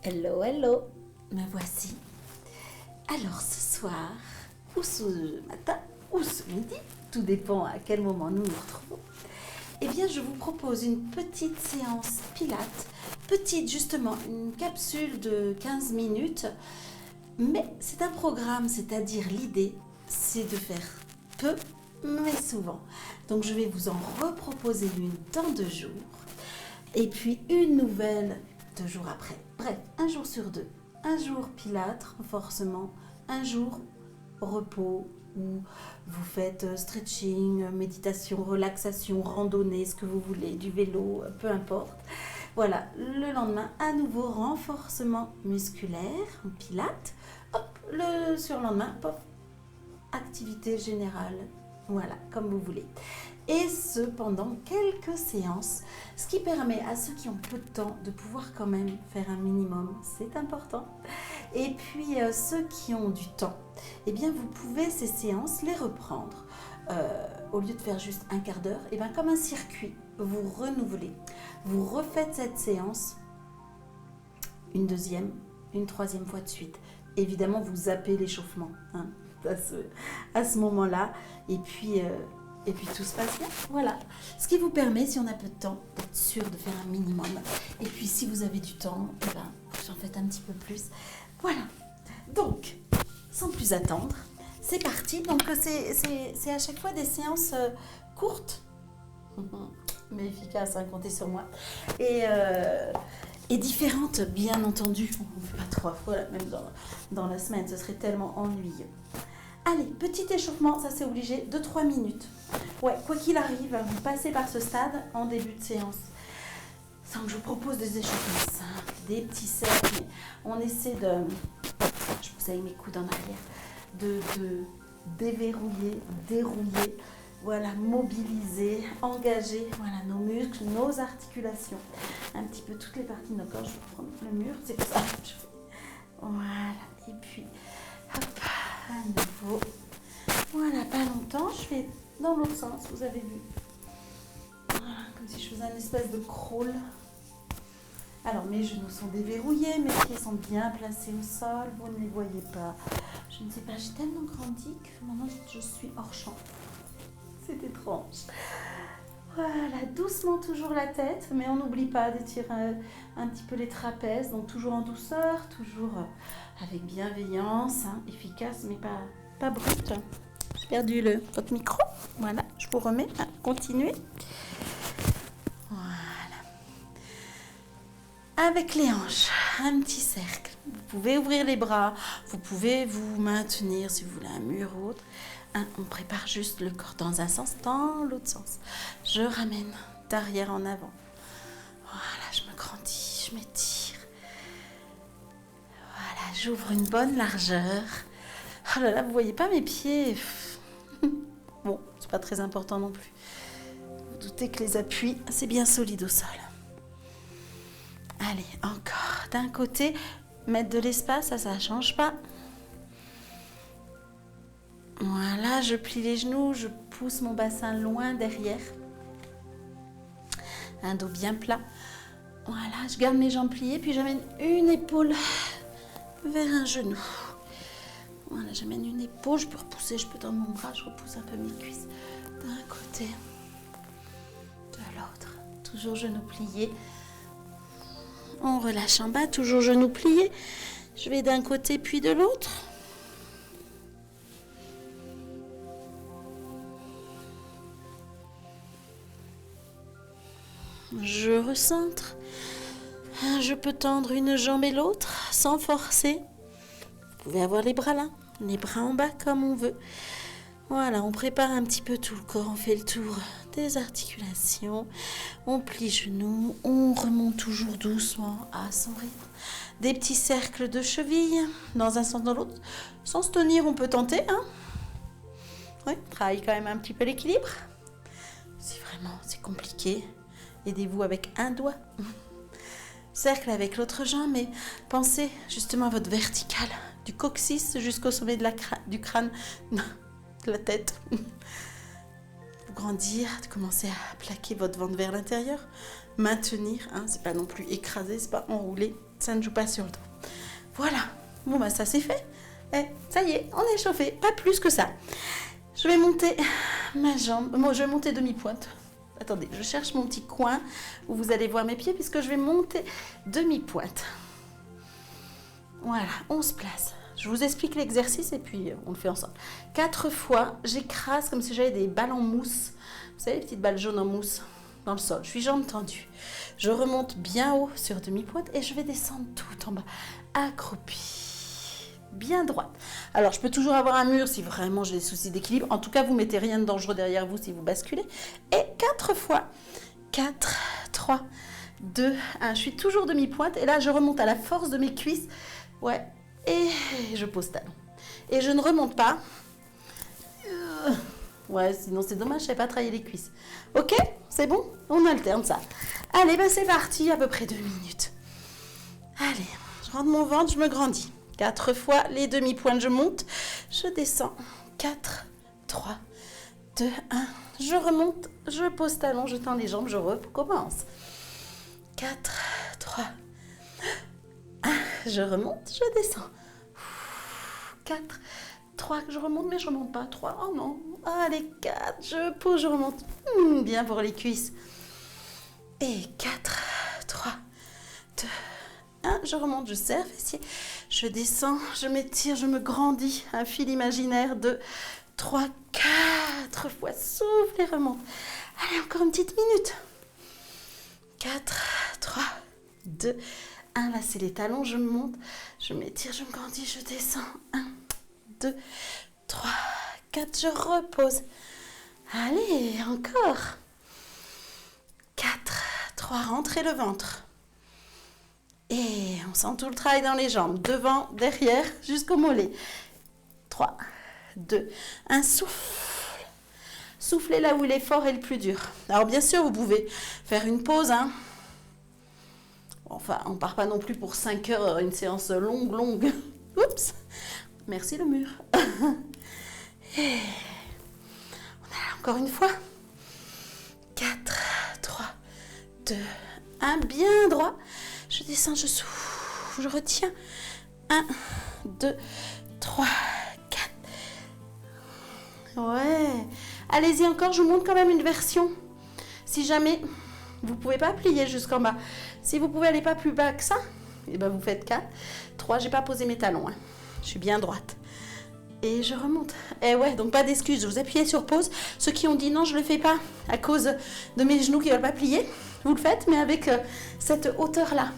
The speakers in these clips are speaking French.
Hello, hello, me voici. Alors ce soir, ou ce matin, ou ce midi, tout dépend à quel moment nous nous retrouvons, eh bien je vous propose une petite séance pilates, petite justement, une capsule de 15 minutes, mais c'est un programme, c'est-à-dire l'idée, c'est de faire peu, mais souvent. Donc je vais vous en reproposer une dans 2 jours, et puis une nouvelle 2 jours après. Bref, un jour sur 2. Un jour pilates, renforcement, un jour repos, où vous faites stretching, méditation, relaxation, randonnée, ce que vous voulez, du vélo, peu importe. Voilà, le lendemain, à nouveau, renforcement musculaire, pilates. Hop, le surlendemain, pop, activité générale. Voilà, comme vous voulez. Et ce, pendant quelques séances, ce qui permet à ceux qui ont peu de temps de pouvoir quand même faire un minimum, c'est important. Et puis ceux qui ont du temps, eh bien vous pouvez ces séances les reprendre. Au lieu de faire juste un quart d'heure, eh bien comme un circuit, vous renouvelez. Vous refaites cette séance une deuxième, une troisième fois de suite. Évidemment, vous zappez l'échauffement hein, à ce moment-là. Et puis tout se passe bien. Voilà. Ce qui vous permet, si on a peu de temps, d'être sûr de faire un minimum. Et puis si vous avez du temps, eh ben, vous en faites un petit peu plus. Voilà. Donc, sans plus attendre, c'est parti. Donc c'est à chaque fois des séances courtes, mais efficaces, hein, comptez sur moi. Et différentes, bien entendu. On ne fait pas 3 fois la même dans la semaine, ce serait tellement ennuyeux. Allez, petit échauffement, ça c'est obligé, 2-3 minutes. Ouais, quoi qu'il arrive, vous passez par ce stade en début de séance. Sans que je vous propose des échauffements simples, des petits cercles, mais on essaie de, je vous ai mes coudes en arrière, de déverrouiller, dérouiller, voilà, mobiliser, engager, voilà, nos muscles, nos articulations, un petit peu toutes les parties de nos corps. Je vais prendre le mur, c'est comme ça. Voilà, et puis, hop. À nouveau. Voilà, pas longtemps. Je fais dans l'autre sens, vous avez vu. Voilà, comme si je faisais un espèce de crawl. Alors, mes genoux sont déverrouillés, mes pieds sont bien placés au sol. Vous ne les voyez pas. Je ne sais pas, j'ai tellement grandi que maintenant je suis hors champ. C'est étrange. Voilà, doucement toujours la tête, mais on n'oublie pas d'étirer un petit peu les trapèzes. Donc toujours en douceur, toujours avec bienveillance, hein, efficace, mais pas brute. J'ai perdu votre micro. Voilà, je vous remets. Hein, continuez. Voilà. Avec les hanches, un petit cercle. Vous pouvez ouvrir les bras. Vous pouvez vous maintenir si vous voulez un mur ou autre. Hein, on prépare juste le corps dans un sens, dans l'autre sens. Je ramène d'arrière en avant. Voilà, je me grandis, je m'étire. Voilà, j'ouvre une bonne largeur. Oh là là, vous voyez pas mes pieds. Bon, c'est pas très important non plus. Vous doutez que les appuis, c'est bien solide au sol. Allez, encore. D'un côté, mettre de l'espace, ça change pas. Voilà, je plie les genoux, je pousse mon bassin loin derrière. Un dos bien plat. Voilà, je garde mes jambes pliées, puis j'amène une épaule vers un genou. Voilà, j'amène une épaule, je peux repousser, je peux dans mon bras, je repousse un peu mes cuisses. D'un côté, de l'autre. Toujours genoux pliés. On relâche en bas, toujours genoux pliés. Je vais d'un côté puis de l'autre. Je recentre. Je peux tendre une jambe et l'autre sans forcer. Vous pouvez avoir les bras là, les bras en bas comme on veut. Voilà, on prépare un petit peu tout le corps. On fait le tour des articulations. On plie genoux. On remonte toujours doucement à son rythme. Des petits cercles de chevilles dans un sens dans l'autre. Sans se tenir, on peut tenter. Hein, oui, travaille quand même un petit peu l'équilibre. Si vraiment c'est compliqué, aidez-vous avec un doigt. Cercle avec l'autre jambe, mais pensez justement à votre verticale, du coccyx jusqu'au sommet de du crâne, de la tête. Vous grandir, de commencer à plaquer votre ventre vers l'intérieur, maintenir, hein, c'est pas non plus écraser, c'est pas enrouler, Ça ne joue pas sur le dos. Voilà. Bon, bah ça c'est fait. Ça y est, on est chauffé. Pas plus que ça. Je vais monter ma jambe. Bon, je vais monter demi-pointe. Attendez, je cherche mon petit coin où vous allez voir mes pieds puisque je vais monter demi-pointe. Voilà, on se place. Je vous explique l'exercice et puis on le fait ensemble. 4 fois, j'écrase comme si j'avais des balles en mousse. Vous savez, les petites balles jaunes en mousse dans le sol. Je suis jambes tendues. Je remonte bien haut sur demi-pointe et je vais descendre tout en bas. Accroupie. Bien droite. Alors, je peux toujours avoir un mur si vraiment j'ai des soucis d'équilibre. En tout cas, vous mettez rien de dangereux derrière vous si vous basculez. Et 4 fois. 4, 3, 2, 1. Je suis toujours demi-pointe et là, je remonte à la force de mes cuisses. Ouais. Et je pose talon. Et je ne remonte pas. Ouais, sinon c'est dommage, je ne sais pas travailler les cuisses. Ok, c'est bon? On alterne ça. Allez, ben c'est parti, à peu près 2 minutes. Allez, je rentre mon ventre, je me grandis. 4 fois, les demi-pointes, je monte. Je descends. 4, 3, 2, 1. Je remonte, je pose talon, je tends les jambes, je recommence. 4, 3, 1. Je remonte, je descends. 4, 3, je remonte, mais je remonte pas. 3, oh non. Allez, 4, je pose, je remonte. Bien pour les cuisses. Et 4, 3, 2, 1. Je remonte, je serre fessier. Je descends, je m'étire, je me grandis. Un fil imaginaire de 3, 4 fois. Souffle et remonte. Allez, encore une petite minute. 4, 3, 2, 1. Là, c'est les talons. Je monte, je m'étire, je me grandis, je descends. 1, 2, 3, 4. Je repose. Allez, encore. 4, 3. Rentrez le ventre. Et on sent tout le travail dans les jambes. Devant, derrière, jusqu'au mollet. 3, 2, 1. Souffle. Soufflez là où l'effort est le plus dur. Alors bien sûr, vous pouvez faire une pause. Enfin, on ne part pas non plus pour 5 heures, une séance longue. Oups. Merci le mur. Et on a encore une fois. 4, 3, 2, 1. Bien droit. Je descends, je souffle, je retiens. 1, 2, 3, 4. Ouais. Allez-y encore, je vous montre quand même une version. Si jamais vous ne pouvez pas plier jusqu'en bas. Si vous pouvez aller pas plus bas que ça, et ben vous faites 4. 3, j'ai pas posé mes talons. Je suis bien droite. Et je remonte. Et ouais, donc pas d'excuses. Vous appuyez sur pause. Ceux qui ont dit non, je le fais pas à cause de mes genoux qui ne veulent pas plier, vous le faites, mais avec cette hauteur-là.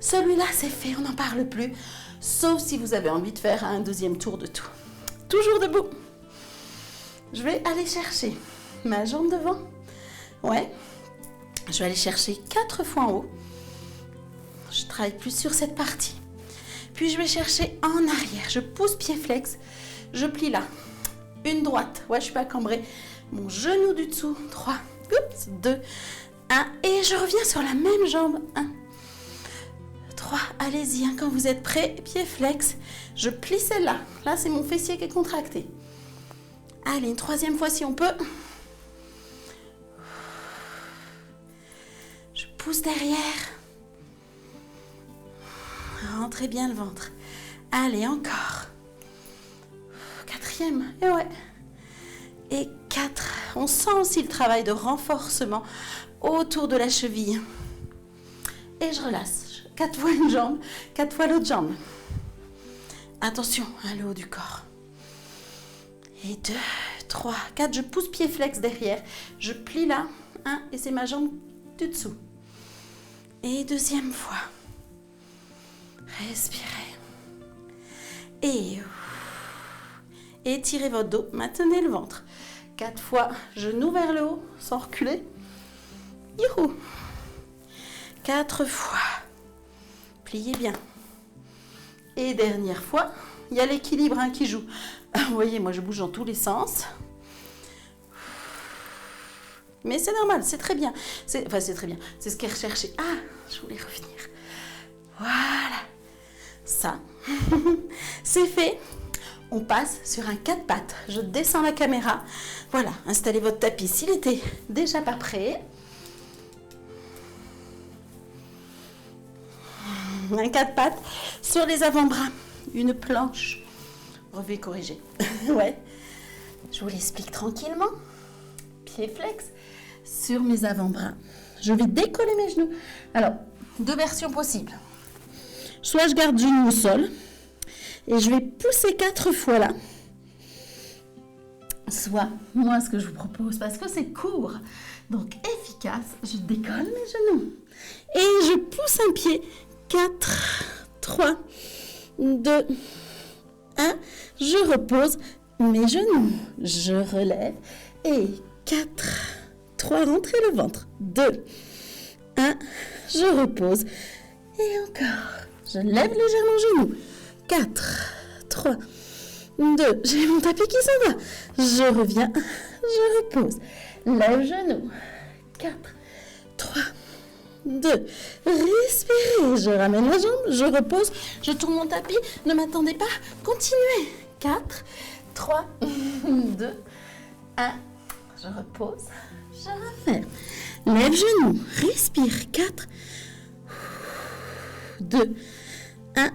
Celui-là, c'est fait, on n'en parle plus. Sauf si vous avez envie de faire un deuxième tour de tout. Toujours debout. Je vais aller chercher ma jambe devant. Ouais. Je vais aller chercher 4 fois en haut. Je travaille plus sur cette partie. Puis je vais chercher en arrière. Je pousse pied flex. Je plie là. Une droite. Ouais, je suis pas cambrée. Mon genou du dessous. 3, 2, 1. Et je reviens sur la même jambe. 1, 3. Allez-y, quand vous êtes prêts. Pied flex. Je plie celle-là. Là, c'est mon fessier qui est contracté. Allez, une troisième fois si on peut. Je pousse derrière. Rentrez bien le ventre. Allez, encore. 4e. Et ouais. Et 4. On sent aussi le travail de renforcement autour de la cheville. Et je relâche. 4 fois une jambe, 4 fois l'autre jambe. Attention, le haut du corps. Et 2, 3, 4. Je pousse pied flex derrière. Je plie là. 1. Et c'est ma jambe du dessous. Et deuxième fois. Respirez. Et étirez votre dos. Maintenez le ventre. 4 fois, genoux vers le haut, sans reculer. Youhou. 4 fois. Pliez bien. Et dernière fois, il y a l'équilibre qui joue. Vous voyez, moi je bouge dans tous les sens. Mais c'est normal, c'est très bien. C'est très bien. C'est ce qui est recherché. Ah, je voulais revenir. Voilà. Ça, c'est fait. On passe sur un 4 pattes. Je descends la caméra. Voilà, installez votre tapis s'il était déjà pas prêt. un 4 pattes sur les avant-bras, une planche. Relevé, corrigé. Ouais. Je vous l'explique tranquillement. Pied flex sur mes avant-bras. Je vais décoller mes genoux. Alors, 2 versions possibles. Soit je garde genoux au sol et je vais pousser 4 fois là. Soit, moi, ce que je vous propose, parce que c'est court, donc efficace, je décolle mes genoux. Et je pousse un pied. 4, 3, 2, 1. Je repose mes genoux. Je relève. Et 4, 3, rentrez le ventre. 2, 1. Je repose. Et encore. Je lève légèrement le genou. 4, 3, 2. J'ai mon tapis qui s'en va. Je reviens. Je repose. Lève genou. 4, 3, 2. Respirez. Je ramène la jambe. Je repose. Je tourne mon tapis. Ne m'attendez pas. Continuez. 4, 3, 2, 1. Je repose. Je referme. Lève genou. Respire. 4, 2, 1.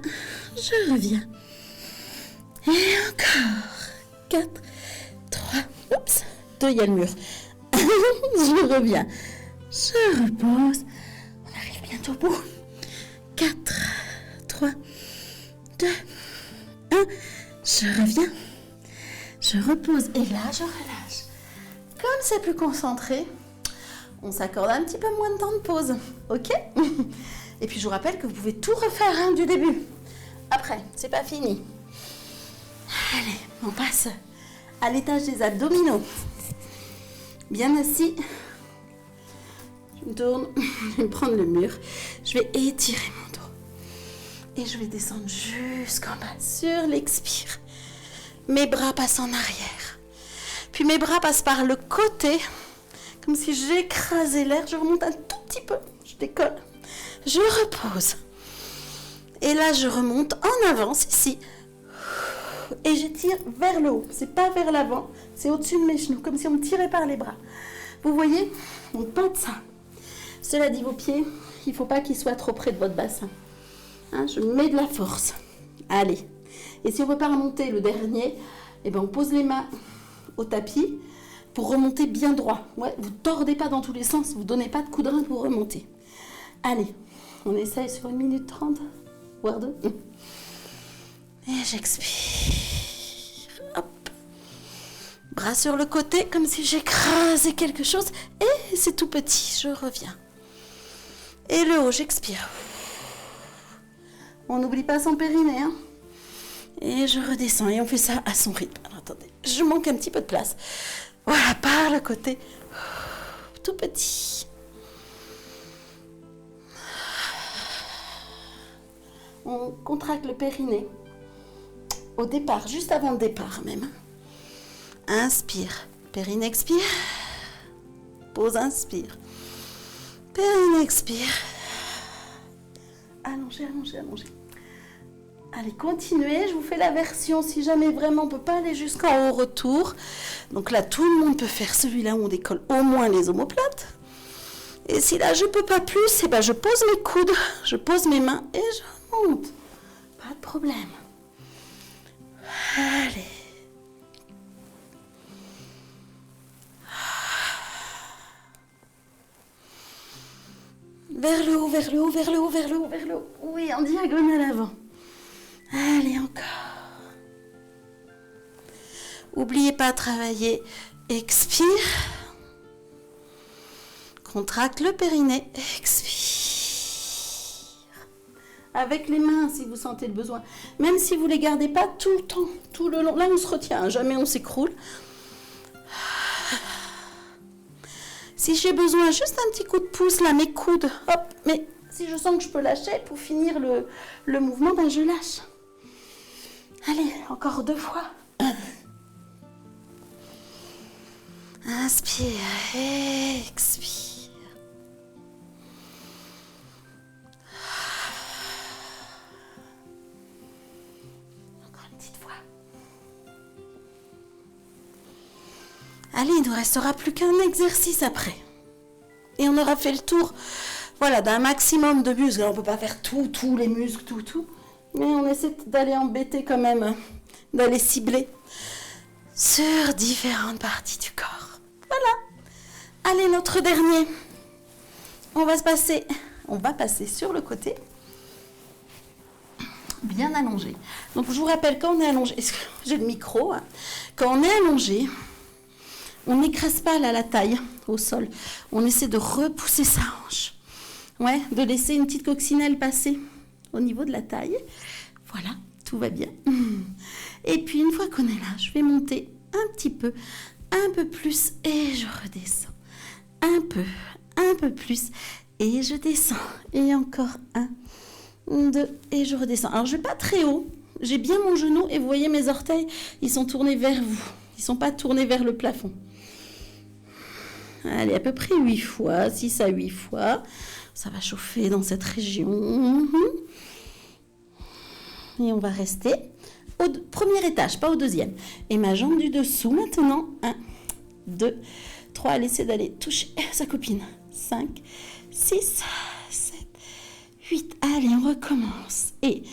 Je reviens. Et encore. 4, 3. Oups. 2, il y a le mur. Je reviens. Je repose. On arrive bientôt au bout. 4, 3, 2, 1. Je reviens. Je repose. Et là, je relâche. Comme c'est plus concentré, on s'accorde un petit peu moins de temps de pause. Ok? Et puis, je vous rappelle que vous pouvez tout refaire du début. Après, c'est pas fini. Allez, on passe à l'étage des abdominaux. Bien assis. Je me tourne, je vais prendre le mur. Je vais étirer mon dos. Et je vais descendre jusqu'en bas sur l'expire. Mes bras passent en arrière. Puis mes bras passent par le côté. Comme si j'écrasais l'air. Je remonte un tout petit peu. Je décolle. Je repose. Et là, je remonte en avance ici. Et j'étire vers le haut. C'est pas vers l'avant. C'est au-dessus de mes genoux. Comme si on me tirait par les bras. Vous voyez? On pète ça. Cela dit, vos pieds, il ne faut pas qu'ils soient trop près de votre bassin. Hein, je mets de la force. Allez. Et si on ne peut pas remonter le dernier, eh ben on pose les mains au tapis pour remonter bien droit. Ouais, vous ne tordez pas dans tous les sens. Vous ne donnez pas de coup de rein pour remonter. Allez. On essaye sur 1 minute 30, voire 2. Et j'expire. Hop. Bras sur le côté, comme si j'écrasais quelque chose. Et c'est tout petit, je reviens. Et le haut, j'expire. On n'oublie pas son périnée. Hein. Et je redescends. Et on fait ça à son rythme. Alors, attendez, je manque un petit peu de place. Voilà, par le côté. Tout petit. On contracte le périnée. Au départ, juste avant le départ même. Inspire. Périnée, expire. Pause, inspire. Périnée, expire. Allongez, allongez, allongez. Allez, continuez. Je vous fais la version si jamais vraiment on ne peut pas aller jusqu'en haut retour. Donc là, tout le monde peut faire celui-là où on décolle au moins les omoplates. Et si là, je ne peux pas plus, eh ben, je pose mes coudes, je pose mes mains et je monte. Pas de problème. Allez. Vers le haut, vers le haut, vers le haut, vers le haut, vers le haut. Oui, en diagonale avant. Allez, encore. N'oubliez pas de travailler. Expire. Contracte le périnée. Expire. Avec les mains, si vous sentez le besoin. Même si vous ne les gardez pas tout le temps, tout le long. Là, on se retient, hein, jamais on s'écroule. Si j'ai besoin, juste un petit coup de pouce, là, mes coudes, hop. Mais si je sens que je peux lâcher pour finir le mouvement, ben je lâche. Allez, encore 2 fois. Inspire, expire. Encore une petite fois. Allez, il ne nous restera plus qu'un exercice après. Et on aura fait le tour voilà, d'un maximum de muscles. Alors, on ne peut pas faire tous les muscles, tout. Mais on essaie d'aller embêter quand même, d'aller cibler sur différentes parties du corps. Voilà. Allez, notre dernier. On va passer sur le côté. Bien allongé. Donc, je vous rappelle, quand on est allongé, j'ai le micro, hein. Quand on est allongé, on n'écrase pas là, la taille au sol. On essaie de repousser sa hanche. Ouais, de laisser une petite coccinelle passer au niveau de la taille. Voilà, tout va bien. Et puis, une fois qu'on est là, je vais monter un petit peu, un peu plus, et je redescends. Un peu plus, et je descends. Et encore 1, 2, et je redescends. Alors, je ne vais pas très haut. J'ai bien mon genou, et vous voyez mes orteils, ils sont tournés vers vous. Ils ne sont pas tournés vers le plafond. Allez, à peu près 8 fois, 6 à 8 fois. Ça va chauffer dans cette région. Et on va rester au premier étage, pas au deuxième. Et ma jambe du dessous maintenant. 1, 2, 3. Laissez d'aller toucher sa copine. 5, 6, 7, 8. Allez, on recommence. Et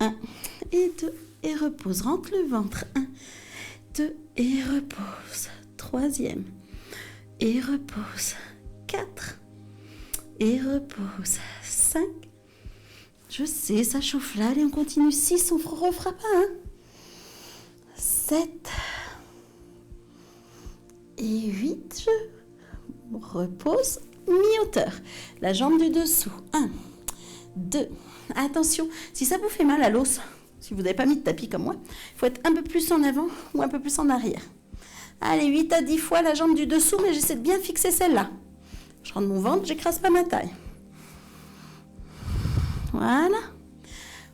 1, et 2, et repose. Rentre le ventre. 1, 2, et repose. Troisième. Et repose. 4. Et repose. 5. Je sais, ça chauffe là. Allez, on continue. 6, on ne refera pas. 7. Et 8. Je repose. Mi-hauteur. La jambe du dessous. 1, 2. Attention, si ça vous fait mal à l'os, si vous n'avez pas mis de tapis comme moi, il faut être un peu plus en avant ou un peu plus en arrière. Allez, 8 à 10 fois la jambe du dessous, mais j'essaie de bien fixer celle-là. Je rentre mon ventre, j'écrase pas ma taille. Voilà.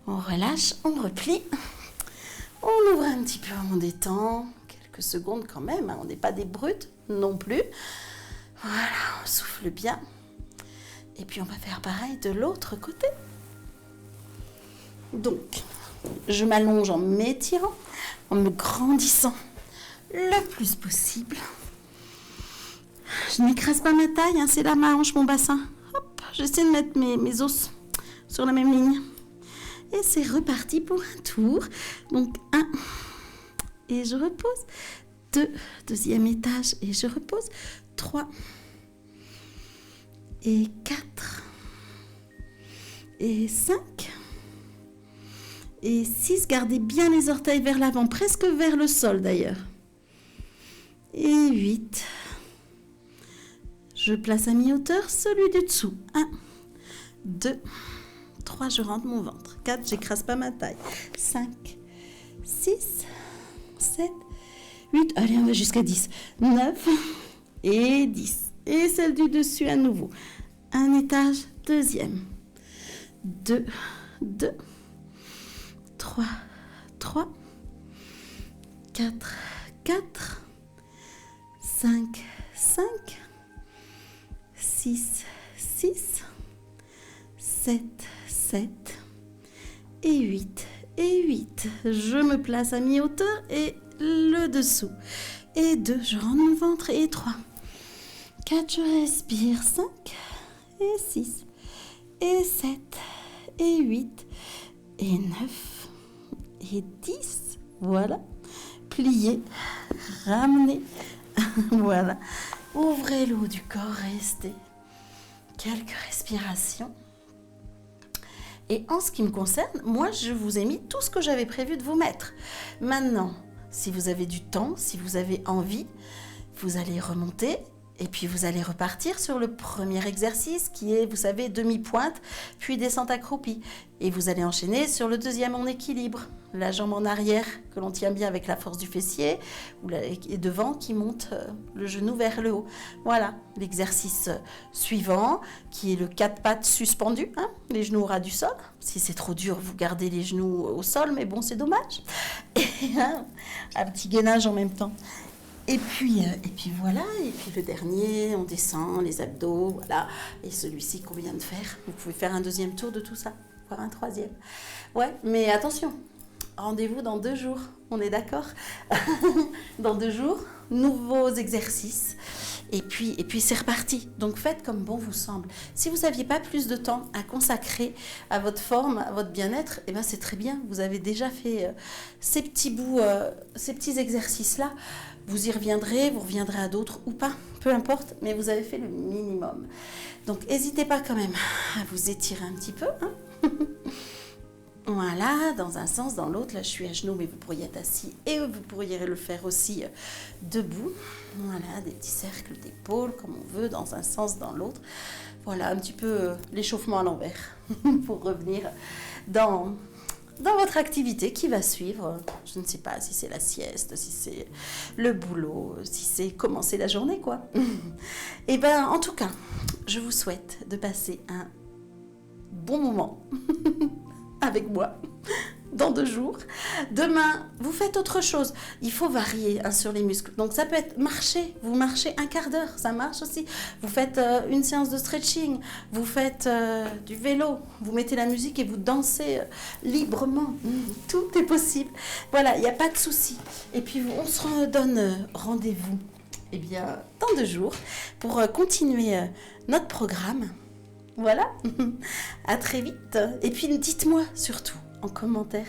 On relâche, on replie. On ouvre un petit peu, on détend. Quelques secondes quand même, hein. On n'est pas des brutes non plus. Voilà, on souffle bien. Et puis on va faire pareil de l'autre côté. Donc, je m'allonge en m'étirant, en me grandissant le plus possible. Je n'écrase pas ma taille, hein, c'est là ma hanche, mon bassin. Hop, j'essaie de mettre mes os sur la même ligne. Et c'est reparti pour un tour. Donc 1, et je repose. 2, deuxième étage, et je repose. 3, et 4, et 5, et 6. Gardez bien les orteils vers l'avant, presque vers le sol d'ailleurs. Et 8. Je place à mi-hauteur celui du dessous. 1, 2, 3, je rentre mon ventre. 4, j'écrase pas ma taille. 5, 6, 7, 8. Allez, on va jusqu'à 10. 9 et 10. Et celle du dessus à nouveau. Un étage, deuxième. 2, 2, 3, 3, 4, 4, 5, 5, 6, 6, 7, 7, et 8, et 8. Je me place à mi-hauteur et le dessous. Et 2, je rentre mon ventre, et 3, 4, je respire, 5, et 6, et 7, et 8, et 9, et 10. Voilà. Pliez, ramenez. Voilà. Ouvrez le haut du corps, restez. Quelques respirations. Et en ce qui me concerne, moi, je vous ai mis tout ce que j'avais prévu de vous mettre. Maintenant, si vous avez du temps, si vous avez envie, vous allez remonter et puis vous allez repartir sur le premier exercice qui est, vous savez, demi-pointe, puis descente accroupie. Et vous allez enchaîner sur le deuxième en équilibre. La jambe en arrière que l'on tient bien avec la force du fessier et devant qui monte le genou vers le haut. Voilà, l'exercice suivant qui est le 4 pattes suspendu, hein, les genoux au ras du sol. Si c'est trop dur, vous gardez les genoux au sol, mais bon, c'est dommage. Et un petit gainage en même temps. Et puis voilà, et puis le dernier, on descend, les abdos, voilà. Et celui-ci qu'on vient de faire, vous pouvez faire un deuxième tour de tout ça, voire un troisième. Ouais, mais attention, rendez-vous dans 2 jours, on est d'accord? Dans 2 jours, nouveaux exercices. Et puis c'est reparti. Donc faites comme bon vous semble. Si vous n'aviez pas plus de temps à consacrer à votre forme, à votre bien-être, eh ben c'est très bien. Vous avez déjà fait ces petits bouts, ces petits exercices-là. Vous y reviendrez, vous reviendrez à d'autres ou pas, peu importe, mais vous avez fait le minimum. Donc n'hésitez pas quand même à vous étirer un petit peu. Hein. Voilà, dans un sens, dans l'autre. Là, je suis à genoux, mais vous pourriez être assis et vous pourriez le faire aussi debout. Voilà, des petits cercles d'épaules, comme on veut, dans un sens, dans l'autre. Voilà, un petit peu l'échauffement à l'envers pour revenir dans votre activité qui va suivre. Je ne sais pas si c'est la sieste, si c'est le boulot, si c'est commencer la journée, quoi. Et ben, en tout cas, je vous souhaite de passer un bon moment avec moi dans 2 jours. Demain, vous faites autre chose. Il faut varier sur les muscles. Donc ça peut être marcher. Vous marchez un quart d'heure, ça marche aussi. Vous faites une séance de stretching. Vous faites du vélo. Vous mettez la musique et vous dansez librement. Tout est possible. Voilà, il n'y a pas de souci. Et puis on se redonne rendez-vous dans 2 jours pour continuer notre programme. Voilà, à très vite. Et puis dites-moi surtout en commentaire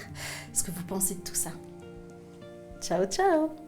ce que vous pensez de tout ça. Ciao, ciao.